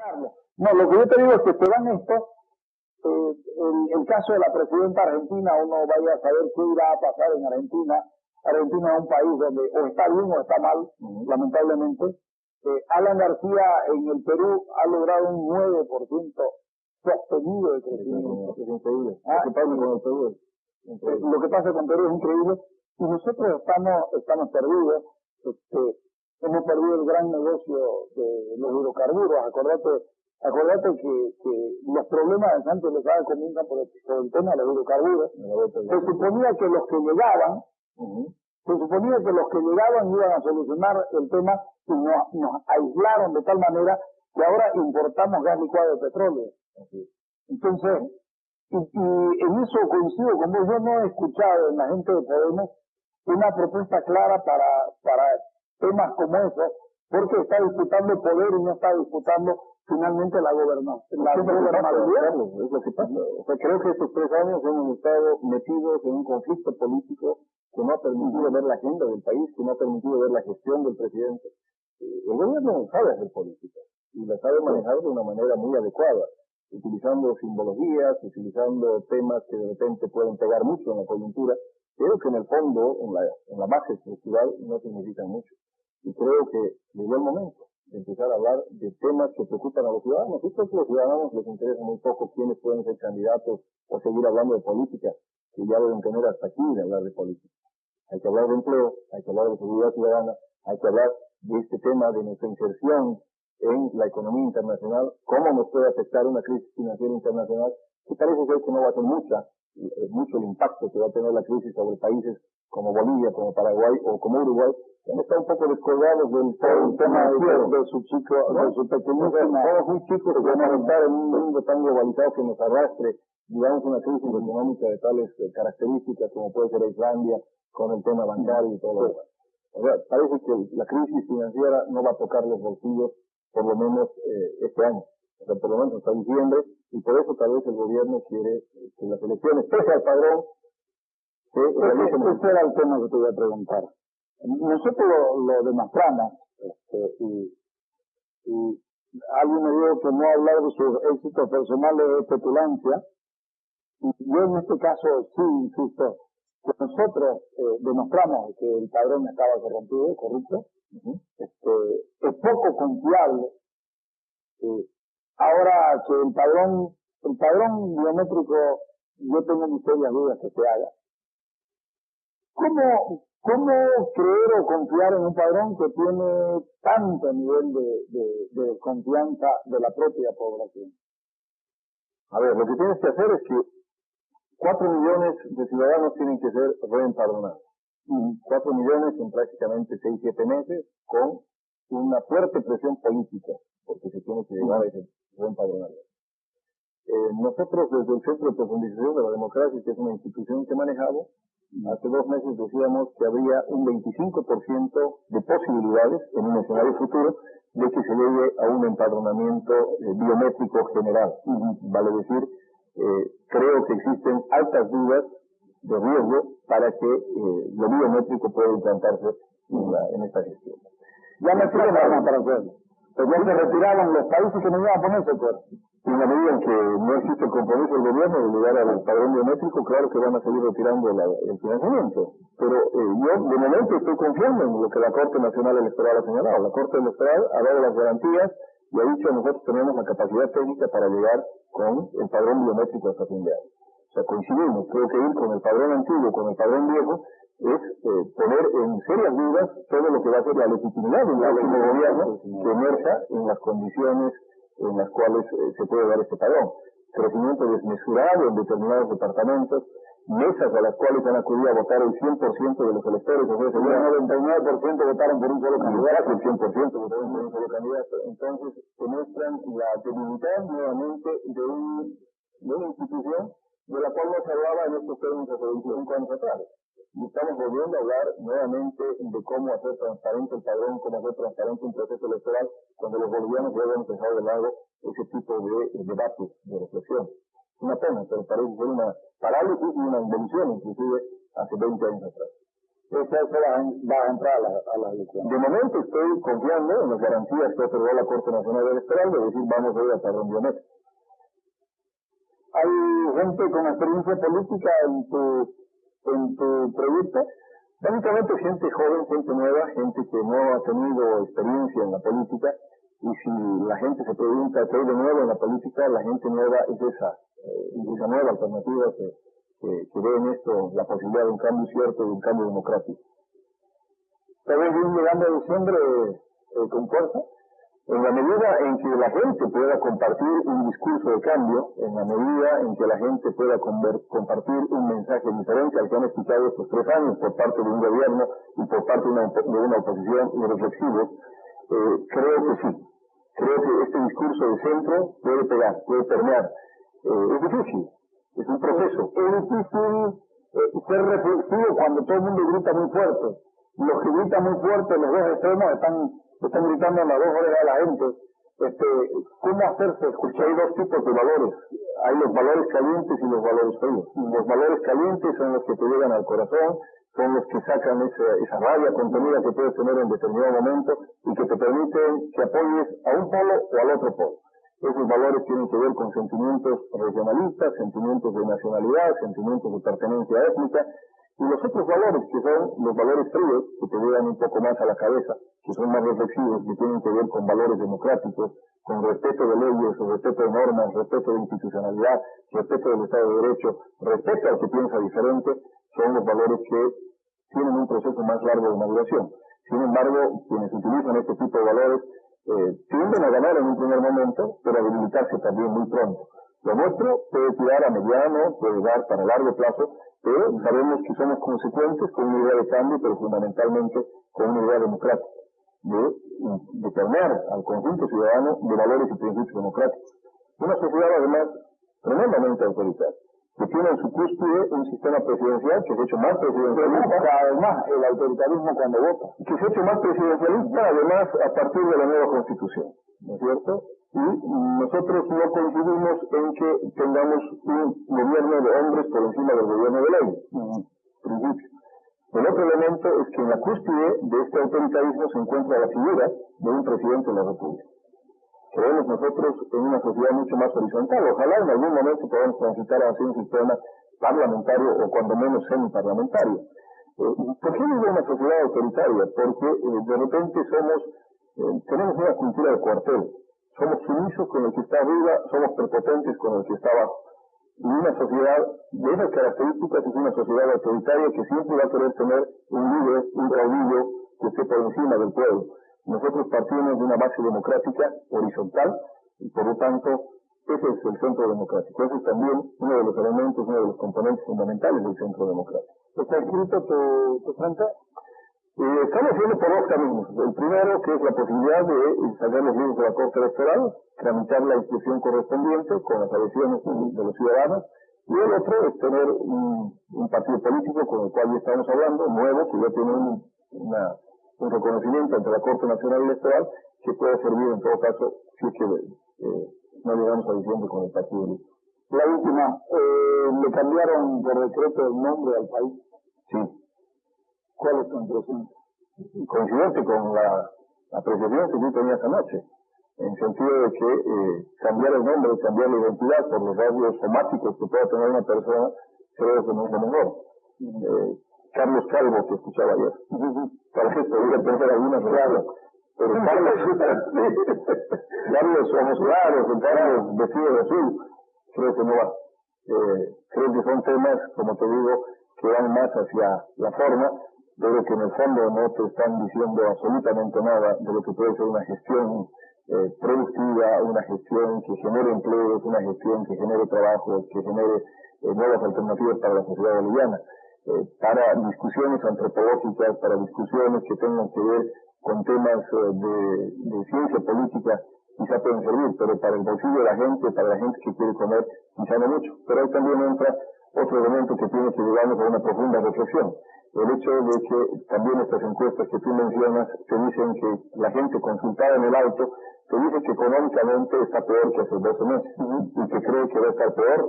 terminarlo. No, lo que yo te digo es que te dan esto, el caso de la presidenta argentina, uno vaya a saber qué irá a pasar en Argentina. Argentina es un país donde o está bien o está mal, lamentablemente. Alan García en el Perú ha logrado un 9% sostenido de crecimiento. Es increíble. Lo que pasa con el Perú es increíble. Lo que pasa con Perú es increíble y nosotros estamos perdidos. Hemos perdido el gran negocio de los hidrocarburos. Acordate que los problemas de Sánchez Lozada comienzan por el tema de los hidrocarburos. Se suponía que los que llegaban, iban a solucionar el tema y nos aislaron de tal manera que ahora importamos gas licuado de petróleo. Entonces, y en eso coincido con vos, yo no he escuchado en la gente de Podemos una propuesta clara para temas como esos, porque está disputando el poder y no está disputando finalmente la gobernabilidad. Es lo que pasa. O sea, creo que estos 3 años hemos estado metidos en un conflicto político que no ha permitido ver la agenda del país, que no ha permitido ver la gestión del presidente. El gobierno sabe hacer política y la sabe manejar de una manera muy adecuada, utilizando simbologías, utilizando temas que de repente pueden pegar mucho en la coyuntura, pero que en el fondo, en la base estructural, no significan mucho. Y creo que llegó el momento de empezar a hablar de temas que preocupan a los ciudadanos. Y creo que a los ciudadanos les interesa muy poco quiénes pueden ser candidatos o seguir hablando de política, que ya deben tener hasta aquí de hablar de política. Hay que hablar de empleo, hay que hablar de seguridad ciudadana, hay que hablar de este tema de nuestra inserción en la economía internacional, cómo nos puede afectar una crisis financiera internacional, que parece ser que no va a ser mucho el impacto que va a tener la crisis sobre países como Bolivia, como Paraguay o como Uruguay, que han estado un poco descolgados del tema de su pequeñísima. Somos muy chicos que van a estar en un mundo tan globalizado que nos arrastre, digamos, una crisis económica de tales características como puede ser Islandia, con el tema bancario y todo lo demás. O sea, parece que la crisis financiera no va a tocar los bolsillos, por lo menos este año. O sea, por lo menos hasta diciembre, y por eso tal vez el gobierno quiere que las elecciones, pese al padrón, ese era el tema que te iba a preguntar. Nosotros lo demostramos, y alguien me dijo que no hablar de sus éxitos personales es petulancia, y yo en este caso sí insisto, que nosotros demostramos que el padrón estaba corrupto, es poco confiable. Ahora que el padrón biométrico, yo tengo mis serias dudas que se haga. ¿Cómo creer o confiar en un padrón que tiene tanto nivel de desconfianza de la propia población? A ver, lo que tienes que hacer es que 4 millones de ciudadanos tienen que ser reempadronados. 4 millones en prácticamente 6-7 meses, con una fuerte presión política, porque se tiene que llegar a ese reempadronamiento. Nosotros desde el Centro de Profundización de la Democracia, que es una institución que manejamos, hace 2 meses decíamos que habría un 25% de posibilidades en un escenario futuro de que se llegue a un empadronamiento biométrico general. Vale decir, creo que existen altas dudas de riesgo para que lo biométrico pueda implantarse en esta gestión. Ya no tienen armas para hacerlo. Pues ya se retiraron los países que no iban a ponerse acuerdo. En la medida en que no existe el compromiso del gobierno de llegar al padrón biométrico, claro que van a seguir retirando el financiamiento. Pero yo, de momento, estoy confiando en lo que la Corte Nacional Electoral ha señalado. La Corte Electoral ha dado las garantías y ha dicho que nosotros tenemos la capacidad técnica para llegar con el padrón biométrico hasta fin de año. O sea, coincidimos. Creo que ir con el padrón antiguo, con el padrón viejo, es poner en serias dudas todo lo que va a ser la legitimidad del próximo gobierno que emerja en las condiciones en las cuales se puede dar este padrón. Crecimiento desmesurado en determinados departamentos, mesas a las cuales han acudido a votar el 100% de los electores, o sea, el 99% votaron por un solo candidato, el 100% votaron por un solo candidato. Entonces, demuestran la debilidad nuevamente de una institución de la cual no se hablaba en estos términos hace 25 años atrás. Y estamos volviendo a hablar nuevamente de cómo hacer transparente el padrón, cómo hacer transparente un proceso electoral, cuando los bolivianos ya habían dejado de lado ese tipo de debate, de reflexión. Es una pena, pero parece ser una parálisis y una invención, inclusive hace 20 años atrás. Eso va a entrar a las elecciones. De momento estoy confiando en las garantías que otorgó la Corte Nacional Electoral de decir vamos a ir a padrón biométrico. ¿Hay gente con experiencia política en tu proyecto? Básicamente gente joven, gente nueva, gente que no ha tenido experiencia en la política, y si la gente se pregunta qué hay de nuevo en la política, la gente nueva es esa nueva alternativa que ve en esto la posibilidad de un cambio cierto y un cambio democrático. ¿Te ves bien llegando a diciembre con fuerza? En la medida en que la gente pueda compartir un discurso de cambio, en la medida en que la gente pueda compartir un mensaje diferente al que han escuchado estos 3 años por parte de un gobierno y por parte de una oposición irreflexivos, creo que sí. Creo que este discurso de centro puede pegar, puede permear. Es difícil, es un proceso. Es difícil ser reflexivo cuando todo el mundo grita muy fuerte. Los que gritan muy fuerte, los dos extremos, están gritando en las 2 orejas a la gente. ¿Cómo hacerse escuchar? Hay 2 tipos de valores. Hay los valores calientes y los valores fríos. Los valores calientes son los que te llegan al corazón, son los que sacan esa rabia contenida que puedes tener en determinado momento y que te permiten que apoyes a un polo o al otro polo. Esos valores tienen que ver con sentimientos regionalistas, sentimientos de nacionalidad, sentimientos de pertenencia étnica, y los otros valores, que son los valores fríos, que te llegan un poco más a la cabeza, que son más reflexivos, que tienen que ver con valores democráticos, con respeto de leyes, respeto de normas, respeto de institucionalidad, respeto del Estado de Derecho, respeto al que piensa diferente, son los valores que tienen un proceso más largo de maduración. Sin embargo, quienes utilizan este tipo de valores tienden a ganar en un primer momento, pero a debilitarse también muy pronto. Lo nuestro puede tirar a mediano, puede dar para largo plazo, pero sabemos que somos consecuentes con una idea de cambio, pero fundamentalmente con una idea democrática, de permear al conjunto ciudadano de valores y principios democráticos. Una sociedad, además, tremendamente autoritaria, que tiene en su cúspide un sistema presidencial que se ha hecho más presidencialista. Además, el autoritarismo cuando vota. Que se ha hecho más presidencialista, además, a partir de la nueva Constitución, ¿no es cierto? Y nosotros no coincidimos en que tengamos un gobierno de hombres por encima del gobierno de ley. Principio. El otro elemento es que en la cúspide de este autoritarismo se encuentra la figura de un presidente de la República. Creemos nosotros en una sociedad mucho más horizontal. Ojalá en algún momento podamos transitar hacia un sistema parlamentario o cuando menos semiparlamentario. ¿Por qué digo una sociedad autoritaria? Porque de repente tenemos una cultura de cuartel. Somos sumisos con el que está arriba, somos prepotentes con el que está abajo. Y una sociedad de esas características es una sociedad autoritaria que siempre va a querer tener un líder, un caudillo que esté por encima del pueblo. Nosotros partimos de una base democrática horizontal y por lo tanto ese es el centro democrático. Ese es también uno de los elementos, uno de los componentes fundamentales del centro democrático. ¿Está escrito tu frente? Estamos yendo por 2 caminos. El primero, que es la posibilidad de sacar los libros de la Corte Electoral, tramitar la instrucción correspondiente con las adhesiones de los ciudadanos, y el otro es tener un partido político con el cual ya estamos hablando, nuevo, que ya tiene un reconocimiento ante la Corte Nacional Electoral, que puede servir en todo caso si es que no llegamos a diciembre con el partido libre. La última, ¿le cambiaron por decreto el nombre al país? Sí. ¿Cuál es tu impresión? Coincidente con la apreciación que tú tenías anoche, en sentido de que cambiar el nombre, cambiar la identidad por los rasgos somáticos que pueda tener una persona, creo que no es lo mejor. Carlos Calvo, que escuchaba ayer, tal vez podría tener algunas raras, pero Carlos ojos claros, Carlos vestido de azul, creo que no va. Creo que son temas, como te digo, que van más hacia la forma, pero que en el fondo no te están diciendo absolutamente nada de lo que puede ser una gestión productiva, una gestión que genere empleos, una gestión que genere trabajo, que genere nuevas alternativas para la sociedad boliviana, para discusiones antropológicas, para discusiones que tengan que ver con temas de ciencia política, quizá pueden servir, pero para el bolsillo de la gente, para la gente que quiere comer, quizá no mucho. Pero ahí también entra otro elemento que tiene que llevarnos a una profunda reflexión. El hecho de que también estas encuestas que tú mencionas te dicen que la gente consultada en el auto te dice que económicamente está peor que hace 12 meses y que cree que va a estar peor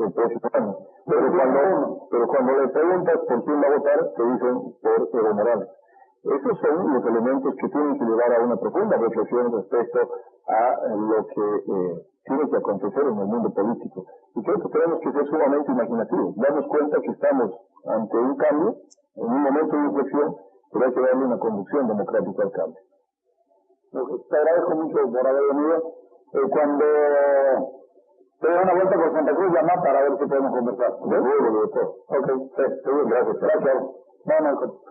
el próximo año. Pero cuando le preguntas por quién va a votar, te dicen por Evo Morales. Esos son los elementos que tienen que llevar a una profunda reflexión respecto a lo que tiene que acontecer en el mundo político. Y creo que tenemos que ser sumamente imaginativos, darnos cuenta que estamos ante un cambio, en un momento de inflexión, pero hay que darle una conducción democrática al cambio. Te agradezco mucho por haber venido. Cuando te dé una vuelta por Santa Cruz, llama para ver si podemos conversar. Seguro, doctor. Ok, sí, seguro. Gracias. Gracias. No, no,